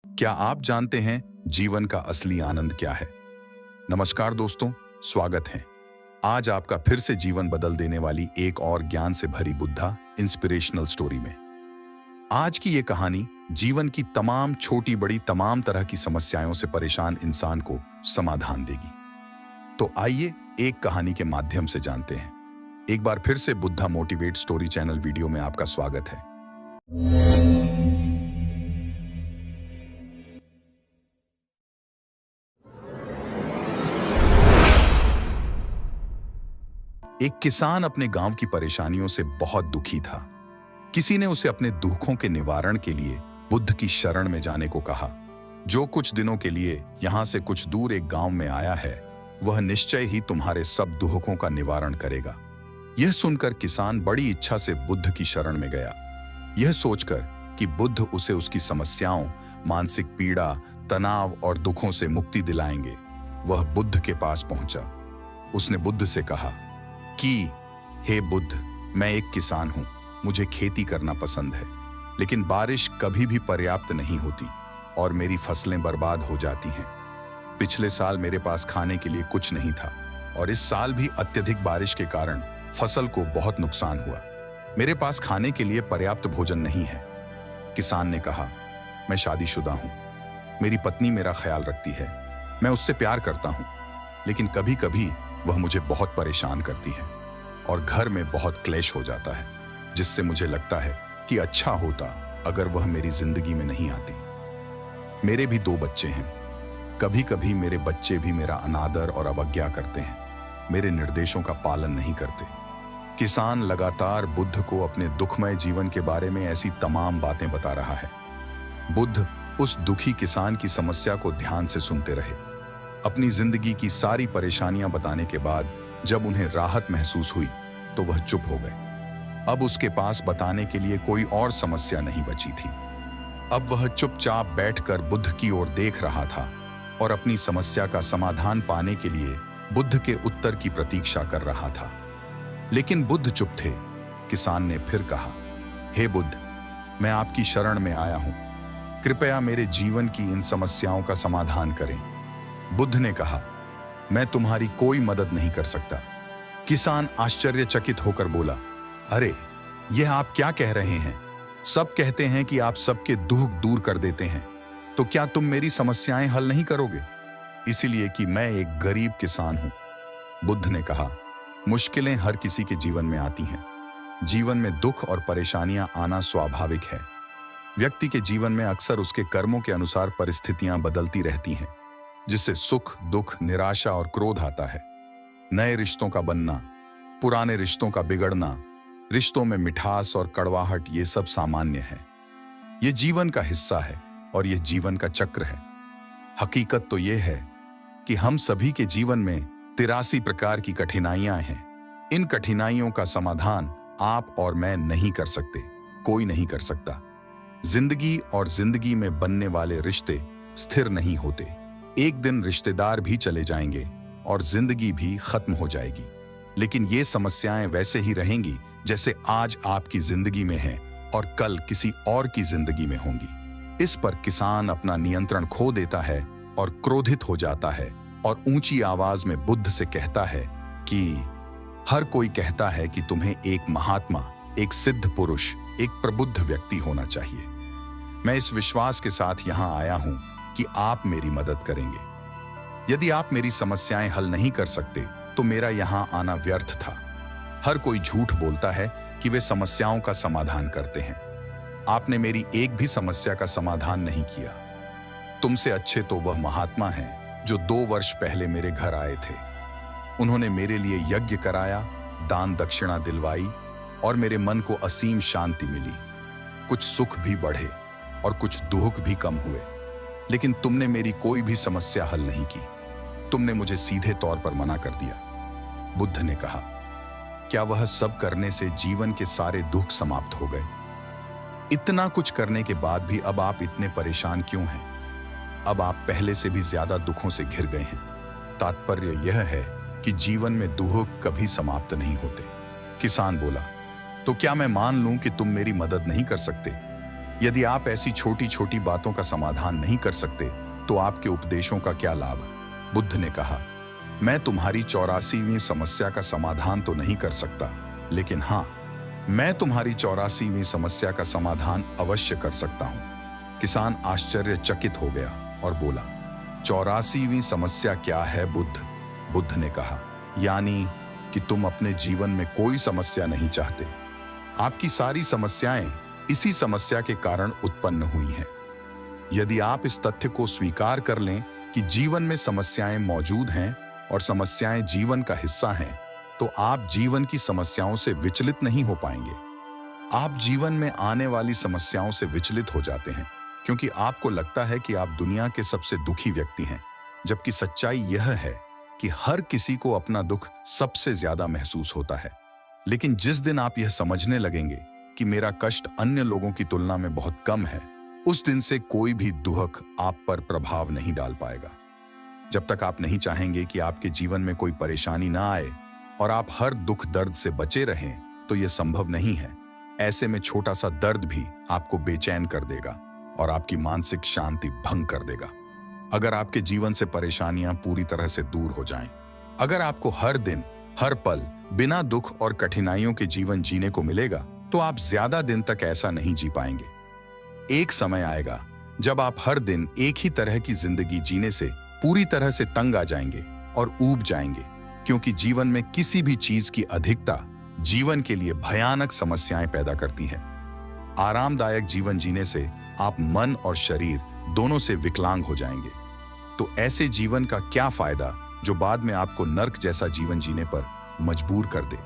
क्या आप जानते हैं जीवन का असली आनंद क्या है? नमस्कार दोस्तों, स्वागत है। आज आपका फिर से जीवन बदल देने वाली एक और ज्ञान से भरी बुद्धा इंस्पिरेशनल स्टोरी में। आज की ये कहानी जीवन की तमाम छोटी बड़ी तमाम तरह की समस्याओं से परेशान इंसान को समाधान देगी। तो आइए एक कहानी के माध्यम से जानते हैं। एक बार फिर से Buddha motivate story channel video में आपका स्वागत है। एक किसान अपने गांव की परेशानियों से बहुत दुखी था। किसी ने उसे अपने दुखों के निवारण के लिए बुद्ध की शरण में जाने को कहा। जो कुछ दिनों के लिए यहां से कुछ दूर एक गांव में आया है, वह निश्चय ही तुम्हारे सब दुखों का निवारण करेगा। यह सुनकर किसान बड़ी इच्छा से बुद्ध की शरण में गया। यह सोचकर कि बुद्ध उसे उसकी समस्याओं, मानसिक पीड़ा, तनाव और दुखों से मुक्ति दिलाएंगे, वह बुद्ध के पास पहुंचा। उसने बुद्ध से कहा कि हे बुद्ध, मैं एक किसान हूं, मुझे खेती करना पसंद है, लेकिन बारिश कभी भी पर्याप्त नहीं होती और मेरी फसलें बर्बाद हो जाती हैं। पिछले साल मेरे पास खाने के लिए कुछ नहीं था और इस साल भी अत्यधिक बारिश के कारण फसल को बहुत नुकसान हुआ। मेरे पास खाने के लिए पर्याप्त भोजन नहीं है। किसान ने कहा, मैं शादीशुदा हूं, मेरी पत्नी मेरा ख्याल रखती है, मैं उससे प्यार करता हूं, लेकिन कभी कभी वह मुझे बहुत परेशान करती है और घर में बहुत क्लेश हो जाता है, जिससे मुझे लगता है कि अच्छा होता अगर वह मेरी जिंदगी में नहीं आती। मेरे भी 2 बच्चे हैं। कभी कभी मेरे बच्चे भी मेरा अनादर और अवज्ञा करते हैं, मेरे निर्देशों का पालन नहीं करते। किसान लगातार बुद्ध को अपने दुखमय जीवन के बारे में ऐसी तमाम बातें बता रहा है। बुद्ध उस दुखी किसान की समस्या को ध्यान से सुनते रहे। अपनी जिंदगी की सारी परेशानियां बताने के बाद जब उन्हें राहत महसूस हुई तो वह चुप हो गए। अब उसके पास बताने के लिए कोई और समस्या नहीं बची थी। अब वह चुपचाप बैठकर बुद्ध की ओर देख रहा था और अपनी समस्या का समाधान पाने के लिए बुद्ध के उत्तर की प्रतीक्षा कर रहा था। लेकिन बुद्ध चुप थे। किसान ने फिर कहा, हे बुद्ध, मैं आपकी शरण में आया हूं, कृपया मेरे जीवन की इन समस्याओं का समाधान करें। बुद्ध ने कहा, मैं तुम्हारी कोई मदद नहीं कर सकता। किसान आश्चर्यचकित होकर बोला, अरे, यह आप क्या कह रहे हैं? सब कहते हैं कि आप सबके दुख दूर कर देते हैं, तो क्या तुम मेरी समस्याएं हल नहीं करोगे? इसीलिए कि मैं एक गरीब किसान हूं। बुद्ध ने कहा, मुश्किलें हर किसी के जीवन में आती हैं। जीवन में दुख और परेशानियां आना स्वाभाविक है। व्यक्ति के जीवन में अक्सर उसके कर्मों के अनुसार परिस्थितियां बदलती रहती हैं, जिससे सुख, दुख, निराशा और क्रोध आता है। नए रिश्तों का बनना, पुराने रिश्तों का बिगड़ना, रिश्तों में मिठास और कड़वाहट, ये सब सामान्य है। ये जीवन का हिस्सा है और ये जीवन का चक्र है। हकीकत तो ये है कि हम सभी के जीवन में 83 प्रकार की कठिनाइयां हैं। इन कठिनाइयों का समाधान आप और मैं नहीं कर सकते, कोई नहीं कर सकता। जिंदगी और जिंदगी में बनने वाले रिश्ते स्थिर नहीं होते। एक दिन रिश्तेदार भी चले जाएंगे और जिंदगी भी खत्म हो जाएगी, लेकिन ये समस्याएं वैसे ही रहेंगी जैसे आज आपकी जिंदगी में हैं और कल किसी और की जिंदगी में होंगी। इस पर किसान अपना नियंत्रण खो देता है और क्रोधित हो जाता है और ऊंची आवाज में बुद्ध से कहता है कि हर कोई कहता है कि तुम्हें एक महात्मा, एक सिद्ध पुरुष, एक प्रबुद्ध व्यक्ति होना चाहिए। मैं इस विश्वास के साथ यहां आया हूं कि आप मेरी मदद करेंगे। यदि आप मेरी समस्याएं हल नहीं कर सकते तो मेरा यहां आना व्यर्थ था। हर कोई झूठ बोलता है कि वे समस्याओं का समाधान करते हैं। आपने मेरी एक भी समस्या का समाधान नहीं किया। तुमसे अच्छे तो वह महात्मा हैं जो 2 वर्ष पहले मेरे घर आए थे। उन्होंने मेरे लिए यज्ञ कराया, दान दक्षिणा दिलवाई और मेरे मन को असीम शांति मिली। कुछ सुख भी बढ़े और कुछ दुख भी कम हुए, लेकिन तुमने मेरी कोई भी समस्या हल नहीं की। तुमने मुझे सीधे तौर पर मना कर दिया। बुद्ध ने कहा, क्या वह सब करने से जीवन के सारे दुख समाप्त हो गए? इतना कुछ करने के बाद भी अब आप इतने परेशान क्यों हैं? अब आप पहले से भी ज्यादा दुखों से घिर गए हैं। तात्पर्य यह है कि जीवन में दुख कभी समाप्त नहीं होते। किसान बोला, तो क्या मैं मान लूं कि तुम मेरी मदद नहीं कर सकते? यदि आप ऐसी छोटी छोटी बातों का समाधान नहीं कर सकते तो आपके उपदेशों का क्या लाभ? बुद्ध ने कहा, मैं तुम्हारी 84वीं समस्या का समाधान तो नहीं कर सकता, लेकिन हाँ, मैं तुम्हारी 84वीं समस्या का समाधान अवश्य कर सकता हूं। किसान आश्चर्यचकित हो गया और बोला, 84वीं समस्या क्या है बुद्ध? बुद्ध ने कहा, यानी कि तुम अपने जीवन में कोई समस्या नहीं चाहते। आपकी सारी समस्याएं इसी समस्या के कारण उत्पन्न हुई हैं। यदि आप इस तथ्य को स्वीकार कर लें कि जीवन में समस्याएं मौजूद हैं और समस्याएं जीवन का हिस्सा हैं, तो आप जीवन की समस्याओं से विचलित नहीं हो पाएंगे। आप जीवन में आने वाली समस्याओं से विचलित हो जाते हैं क्योंकि आपको लगता है कि आप दुनिया के सबसे दुखी व्यक्ति हैं, जबकि सच्चाई यह है कि हर किसी को अपना दुख सबसे ज्यादा महसूस होता है। लेकिन जिस दिन आप यह समझने लगेंगे कि मेरा कष्ट अन्य लोगों की तुलना में बहुत कम है, उस दिन से कोई भी दुख आप पर प्रभाव नहीं डाल पाएगा। जब तक आप नहीं चाहेंगे कि आपके जीवन में कोई परेशानी ना आए और आप हर दुख दर्द से बचे रहें, तो यह संभव नहीं है। ऐसे में छोटा सा दर्द भी आपको बेचैन कर देगा और आपकी मानसिक शांति भंग कर देगा। अगर आपके जीवन से परेशानियां पूरी तरह से दूर हो जाएं, अगर आपको हर दिन हर पल बिना दुख और कठिनाइयों के जीवन जीने को मिलेगा, तो आप ज्यादा दिन तक ऐसा नहीं जी पाएंगे। एक समय आएगा जब आप हर दिन एक ही तरह की जिंदगी जीने से पूरी तरह से तंग आ जाएंगे और ऊब जाएंगे, क्योंकि जीवन में किसी भी चीज की अधिकता जीवन के लिए भयानक समस्याएं पैदा करती है। आरामदायक जीवन जीने से आप मन और शरीर दोनों से विकलांग हो जाएंगे। तो ऐसे जीवन का क्या फायदा जो बाद में आपको नर्क जैसा जीवन जीने पर मजबूर कर दे?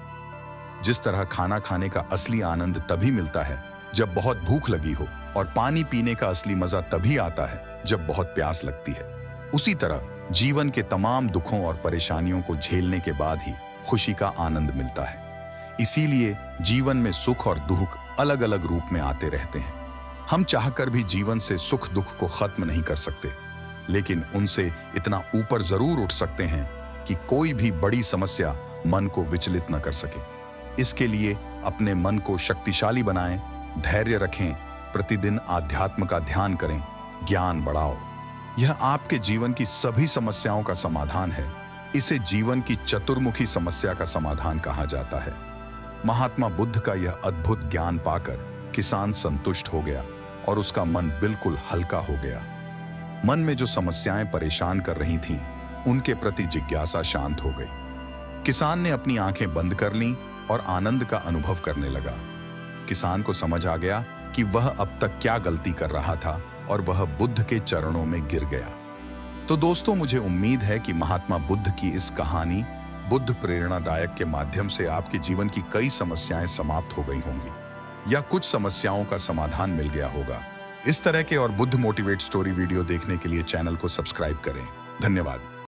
जिस तरह खाना खाने का असली आनंद तभी मिलता है जब बहुत भूख लगी हो, और पानी पीने का असली मजा तभी आता है जब बहुत प्यास लगती है, उसी तरह जीवन के तमाम दुखों और परेशानियों को झेलने के बाद ही खुशी का आनंद मिलता है। इसीलिए जीवन में सुख और दुख अलग अलग रूप में आते रहते हैं। हम चाहकर भी जीवन से सुख दुख को खत्म नहीं कर सकते, लेकिन उनसे इतना ऊपर जरूर उठ सकते हैं कि कोई भी बड़ी समस्या मन को विचलित न कर सके। इसके लिए अपने मन को शक्तिशाली बनाएं, धैर्य रखें, प्रतिदिन आध्यात्म का ध्यान करें, ज्ञान बढ़ाओ। यह आपके जीवन की सभी समस्याओं का समाधान है। इसे जीवन की चतुर्मुखी समस्या का समाधान कहा जाता है। महात्मा बुद्ध का यह अद्भुत ज्ञान पाकर किसान संतुष्ट हो गया और उसका मन बिल्कुल हल्का हो गया। मन में जो समस्याएं परेशान कर रही थीं, उनके प्रति जिज्ञासा शांत हो गई। किसान ने अपनी आंखें बंद कर लीं और आनंद का अनुभव करने लगा। किसान को समझ आ गया कि वह अब तक क्या गलती कर रहा था और वह बुद्ध के चरणों में गिर गया। तो दोस्तों, मुझे उम्मीद है कि महात्मा बुद्ध की इस कहानी बुद्ध प्रेरणादायक के माध्यम से आपके जीवन की कई समस्याएं समाप्त हो गई होंगी या कुछ समस्याओं का समाधान मिल गया होगा। इस तरह के और बुद्ध मोटिवेट स्टोरी वीडियो देखने के लिए चैनल को सब्सक्राइब करें। धन्यवाद।